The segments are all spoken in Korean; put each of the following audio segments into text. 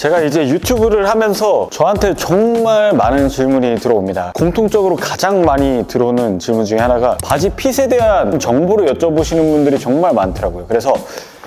제가 이제 유튜브를 하면서 저한테 정말 많은 질문이 들어옵니다. 공통적으로 가장 많이 들어오는 질문 중에 하나가 바지 핏에 대한 정보를 여쭤보시는 분들이 정말 많더라고요. 그래서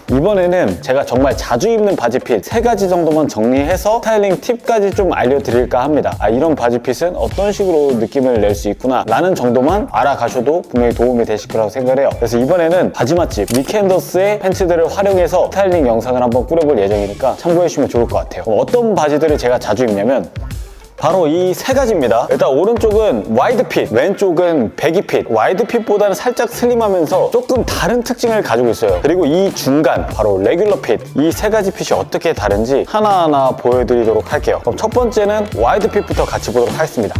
이번에는 제가 정말 자주 입는 바지핏 3가지 정도만 정리해서 스타일링 팁까지 좀 알려드릴까 합니다. 이런 바지핏은 어떤 식으로 느낌을 낼 수 있구나 라는 정도만 알아가셔도 분명히 도움이 되실 거라고 생각을 해요. 그래서 이번에는 바지 맛집 위켄더스의 팬츠들을 활용해서 스타일링 영상을 한번 꾸려볼 예정이니까 참고해주시면 좋을 것 같아요. 그럼 어떤 바지들을 제가 자주 입냐면 바로 이 3가지입니다. 일단 오른쪽은 와이드핏, 왼쪽은 배기핏. 와이드핏보다는 살짝 슬림하면서 조금 다른 특징을 가지고 있어요. 그리고 이 중간, 바로 레귤러핏. 이 3가지 핏이 어떻게 다른지 하나하나 보여드리도록 할게요. 그럼 첫 번째는 와이드핏부터 같이 보도록 하겠습니다.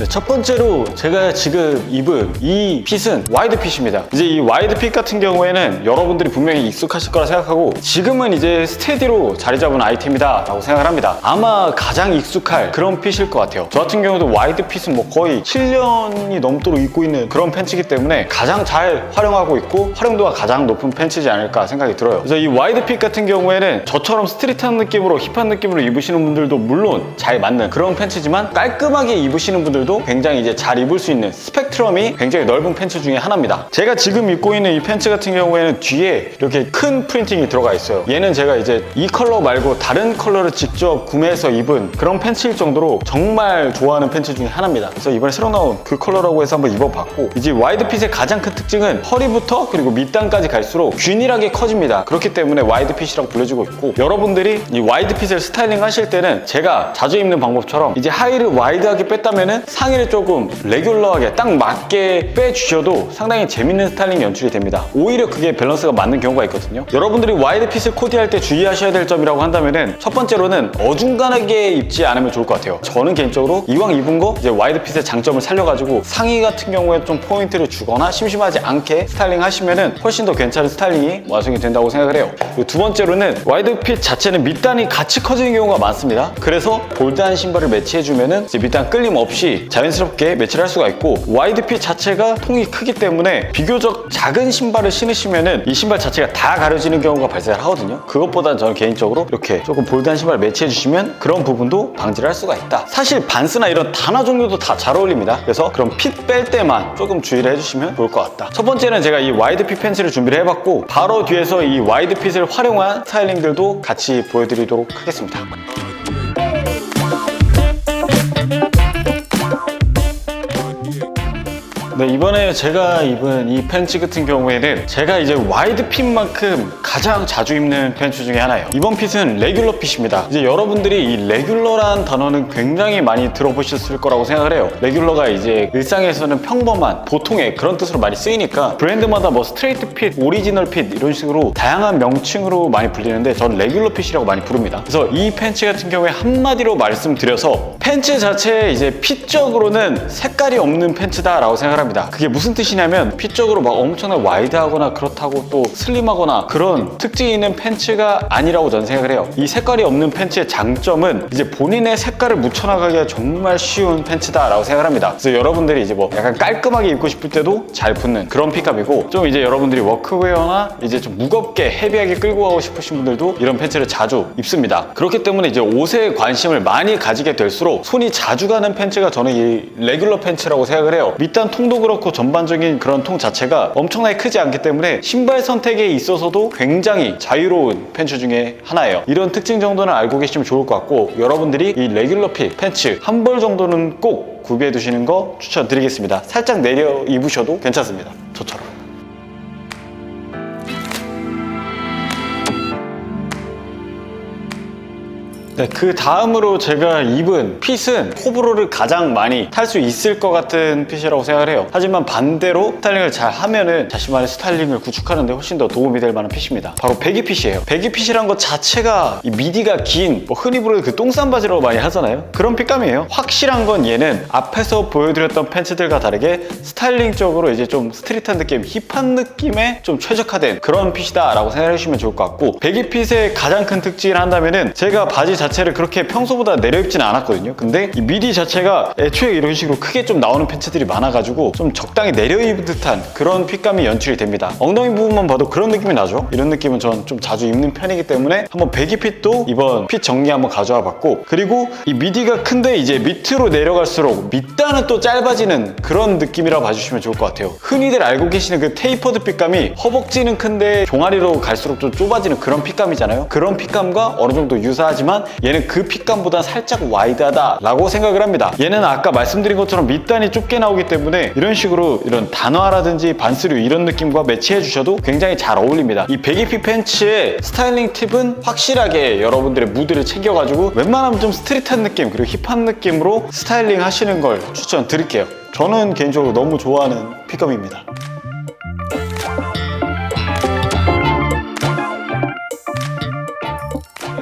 첫 번째로 제가 지금 입은 이 핏은 와이드 핏입니다. 이제 이 와이드 핏 같은 경우에는 여러분들이 분명히 익숙하실 거라 생각하고 지금은 이제 스테디로 자리 잡은 아이템이다 라고 생각을 합니다. 아마 가장 익숙할 그런 핏일 것 같아요. 저 같은 경우도 와이드 핏은 뭐 거의 7년이 넘도록 입고 있는 그런 팬츠이기 때문에 가장 잘 활용하고 있고 활용도가 가장 높은 팬츠지 않을까 생각이 들어요. 그래서 이 와이드 핏 같은 경우에는 저처럼 스트릿한 느낌으로 힙한 느낌으로 입으시는 분들도 물론 잘 맞는 그런 팬츠지만 깔끔하게 입으시는 분들도 굉장히 이제 잘 입을 수 있는 스펙트럼이 굉장히 넓은 팬츠 중에 하나입니다. 제가 지금 입고 있는 이 팬츠 같은 경우에는 뒤에 이렇게 큰 프린팅이 들어가 있어요. 얘는 제가 이제 이 컬러 말고 다른 컬러를 직접 구매해서 입은 그런 팬츠일 정도로 정말 좋아하는 팬츠 중에 하나입니다. 그래서 이번에 새로 나온 그 컬러라고 해서 한번 입어봤고 이제 와이드 핏의 가장 큰 특징은 허리부터 그리고 밑단까지 갈수록 균일하게 커집니다. 그렇기 때문에 와이드 핏이라고 불려지고 있고 여러분들이 이 와이드 핏을 스타일링 하실 때는 제가 자주 입는 방법처럼 이제 하의를 와이드하게 뺐다면은 상의를 조금 레귤러하게 딱 맞게 빼주셔도 상당히 재밌는 스타일링 연출이 됩니다. 오히려 그게 밸런스가 맞는 경우가 있거든요. 여러분들이 와이드 핏을 코디할 때 주의하셔야 될 점이라고 한다면은 첫 번째로는 어중간하게 입지 않으면 좋을 것 같아요. 저는 개인적으로 이왕 입은 거 이제 와이드 핏의 장점을 살려가지고 상의 같은 경우에 좀 포인트를 주거나 심심하지 않게 스타일링 하시면은 훨씬 더 괜찮은 스타일링이 완성이 된다고 생각을 해요. 그리고 두 번째로는 와이드 핏 자체는 밑단이 같이 커지는 경우가 많습니다. 그래서 볼드한 신발을 매치해주면은 이제 밑단 끌림 없이 자연스럽게 매치를 할 수가 있고 와이드 핏 자체가 통이 크기 때문에 비교적 작은 신발을 신으시면은 이 신발 자체가 다 가려지는 경우가 발생을 하거든요. 그것보다 저는 개인적으로 이렇게 조금 볼드한 신발을 매치해 주시면 그런 부분도 방지를 할 수가 있다. 사실 반스나 이런 단화 종류도 다 잘 어울립니다. 그래서 그런 핏 뺄 때만 조금 주의를 해주시면 좋을 것 같다. 첫 번째는 제가 이 와이드 핏 팬츠를 준비를 해봤고 바로 뒤에서 이 와이드 핏을 활용한 스타일링들도 같이 보여드리도록 하겠습니다. 네, 이번에 제가 입은 이 팬츠 같은 경우에는 제가 이제 와이드 핏만큼 가장 자주 입는 팬츠 중에 하나예요. 이번 핏은 레귤러 핏입니다. 이제 여러분들이 이 레귤러라는 단어는 굉장히 많이 들어보셨을 거라고 생각을 해요. 레귤러가 이제 일상에서는 평범한 보통의 그런 뜻으로 많이 쓰이니까 브랜드마다 뭐 스트레이트 핏, 오리지널 핏 이런 식으로 다양한 명칭으로 많이 불리는데 저는 레귤러 핏이라고 많이 부릅니다. 그래서 이 팬츠 같은 경우에 한마디로 말씀드려서 팬츠 자체에 이제 핏적으로는 색깔이 없는 팬츠다라고 생각을 합니다. 그게 무슨 뜻이냐면 핏적으로 막 엄청나게 와이드하거나 그렇다고 또 슬림하거나 그런 특징이 있는 팬츠가 아니라고 저는 생각을 해요. 이 색깔이 없는 팬츠의 장점은 이제 본인의 색깔을 묻혀나가기가 정말 쉬운 팬츠다라고 생각을 합니다. 그래서 여러분들이 이제 뭐 약간 깔끔하게 입고 싶을 때도 잘 붙는 그런 핏감이고 좀 이제 여러분들이 워크웨어나 이제 좀 무겁게 헤비하게 끌고 가고 싶으신 분들도 이런 팬츠를 자주 입습니다. 그렇기 때문에 이제 옷에 관심을 많이 가지게 될수록 손이 자주 가는 팬츠가 저는 이 레귤러 팬츠라고 생각을 해요. 밑단 통도 그렇고 전반적인 그런 통 자체가 엄청나게 크지 않기 때문에 신발 선택에 있어서도 굉장히 자유로운 팬츠 중에 하나예요. 이런 특징 정도는 알고 계시면 좋을 것 같고 여러분들이 이 레귤러 핏 팬츠 한 벌 정도는 꼭 구비해 두시는 거 추천드리겠습니다. 살짝 내려 입으셔도 괜찮습니다. 저처럼. 네, 그 다음으로 제가 입은 핏은 호불호를 가장 많이 탈 수 있을 것 같은 핏이라고 생각을 해요. 하지만 반대로 스타일링을 잘 하면은 자신만의 스타일링을 구축하는 데 훨씬 더 도움이 될 만한 핏입니다. 바로 배기 핏이에요. 배기 핏이란 것 자체가 이 미디가 긴 뭐 흔히 부르는 그 똥싼 바지라고 많이 하잖아요. 그런 핏감이에요. 확실한 건 얘는 앞에서 보여드렸던 팬츠들과 다르게 스타일링적으로 이제 좀 스트릿한 느낌, 힙한 느낌에 좀 최적화된 그런 핏이다 라고 생각해 주시면 좋을 것 같고 배기 핏의 가장 큰 특징을 한다면은 제가 바지 자체를 자체를 그렇게 평소보다 내려 입지는 않았거든요. 근데 이 미디 자체가 애초에 이런 식으로 크게 좀 나오는 팬츠들이 많아가지고 좀 적당히 내려 입은 듯한 그런 핏감이 연출이 됩니다. 엉덩이 부분만 봐도 그런 느낌이 나죠. 이런 느낌은 전 좀 자주 입는 편이기 때문에 한번 배기 핏도 이번 핏 정리 한번 가져와 봤고, 그리고 이 미디가 큰데 이제 밑으로 내려갈수록 밑단은 또 짧아지는 그런 느낌이라고 봐주시면 좋을 것 같아요. 흔히들 알고 계시는 그 테이퍼드 핏감이 허벅지는 큰데 종아리로 갈수록 좀 좁아지는 그런 핏감이잖아요. 그런 핏감과 어느 정도 유사하지만 얘는 그 핏감보다 살짝 와이드하다 라고 생각을 합니다. 얘는 아까 말씀드린 것처럼 밑단이 좁게 나오기 때문에 이런 식으로 이런 단화라든지 반스류 이런 느낌과 매치해 주셔도 굉장히 잘 어울립니다. 이 배기핏 팬츠의 스타일링 팁은 확실하게 여러분들의 무드를 챙겨가지고 웬만하면 좀 스트릿한 느낌 그리고 힙한 느낌으로 스타일링 하시는 걸 추천드릴게요. 저는 개인적으로 너무 좋아하는 핏감입니다.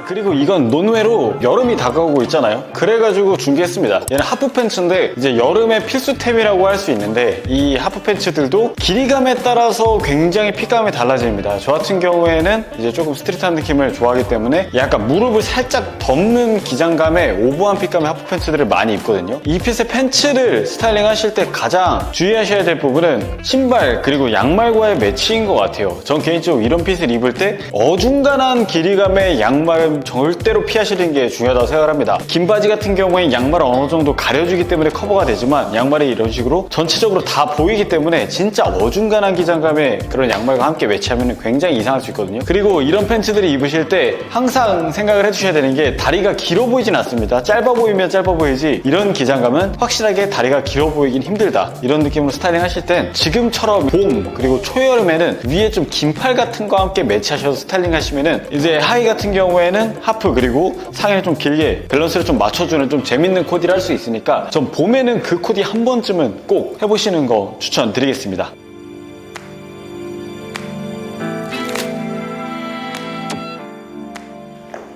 그리고 이건 논외로 여름이 다가오고 있잖아요. 그래가지고 준비했습니다. 얘는 하프 팬츠인데 이제 여름의 필수템이라고 할 수 있는데, 이 하프 팬츠들도 길이감에 따라서 굉장히 핏감이 달라집니다. 저 같은 경우에는 이제 조금 스트릿한 느낌을 좋아하기 때문에 약간 무릎을 살짝 덮는 기장감의 오버한 핏감의 하프 팬츠들을 많이 입거든요. 이 핏의 팬츠를 스타일링 하실 때 가장 주의하셔야 될 부분은 신발 그리고 양말과의 매치인 것 같아요. 전 개인적으로 이런 핏을 입을 때 어중간한 길이감의 양말 절대로 피하시는 게 중요하다고 생각합니다. 긴 바지 같은 경우에 양말을 어느 정도 가려주기 때문에 커버가 되지만 양말이 이런 식으로 전체적으로 다 보이기 때문에 진짜 어중간한 기장감의 그런 양말과 함께 매치하면 굉장히 이상할 수 있거든요. 그리고 이런 팬츠들을 입으실 때 항상 생각을 해주셔야 되는 게 다리가 길어 보이진 않습니다. 짧아 보이면 짧아 보이지 이런 기장감은 확실하게 다리가 길어 보이긴 힘들다. 이런 느낌으로 스타일링 하실 땐 지금처럼 봄 그리고 초여름에는 위에 좀 긴 팔 같은 거와 함께 매치하셔서 스타일링 하시면은 이제 하의 같은 경우에는 하프 그리고 상의를 좀 길게 밸런스를 좀 맞춰주는 좀 재밌는 코디를 할 수 있으니까 전 봄에는 그 코디 한 번쯤은 꼭 해보시는 거 추천드리겠습니다.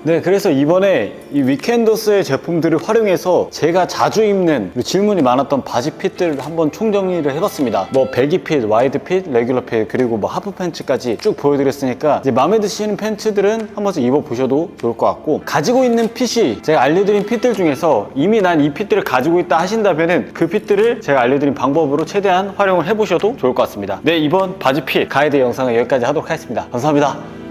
네, 그래서 이번에 이 위켄더스의 제품들을 활용해서 제가 자주 입는 질문이 많았던 바지 핏들을 한번 총정리를 해봤습니다. 뭐 배기 핏, 와이드 핏, 레귤러 핏, 그리고 뭐 하프 팬츠까지 쭉 보여드렸으니까 이제 마음에 드시는 팬츠들은 한 번씩 입어보셔도 좋을 것 같고, 가지고 있는 핏이 제가 알려드린 핏들 중에서 이미 난 이 핏들을 가지고 있다 하신다면은 그 핏들을 제가 알려드린 방법으로 최대한 활용을 해보셔도 좋을 것 같습니다. 네, 이번 바지 핏 가이드 영상은 여기까지 하도록 하겠습니다. 감사합니다.